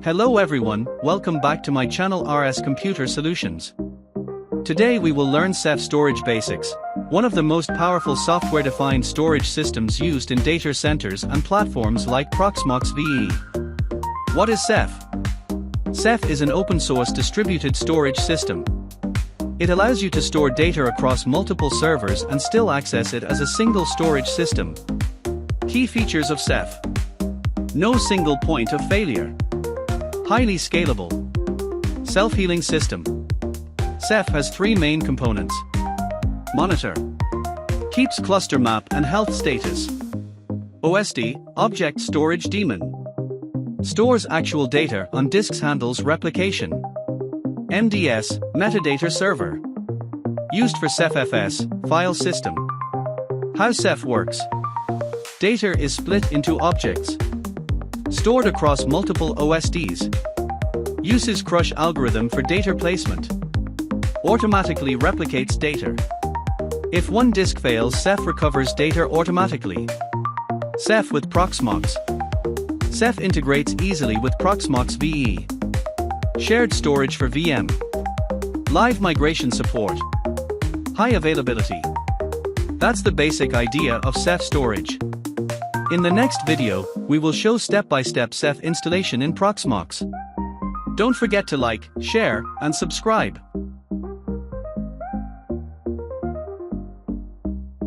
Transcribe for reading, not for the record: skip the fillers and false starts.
Hello everyone, welcome back to my channel RS Computer Solutions. Today we will learn Ceph Storage Basics, one of the most powerful software-defined storage systems used in data centers and platforms like Proxmox VE. What is Ceph? Ceph is an open-source distributed storage system. It allows you to store data across multiple servers and still access it as a single storage system. Key features of Ceph: no single point of failure. Highly scalable. Self-healing system. Ceph has three main components. Monitor. Keeps cluster map and health status. OSD, Object Storage Daemon. Stores actual data on disks, handles replication. MDS, Metadata Server. Used for Ceph FS, file system. How Ceph works. Data is split into objects. Stored across multiple OSDs. Uses crush algorithm for data placement. Automatically replicates data. If one disk fails, Ceph recovers data automatically. Ceph with Proxmox. Ceph integrates easily with Proxmox VE. Shared storage for VM. Live migration support. High availability. That's the basic idea of Ceph storage. In the next video, we will show step-by-step Ceph installation in Proxmox. Don't forget to like, share, and subscribe.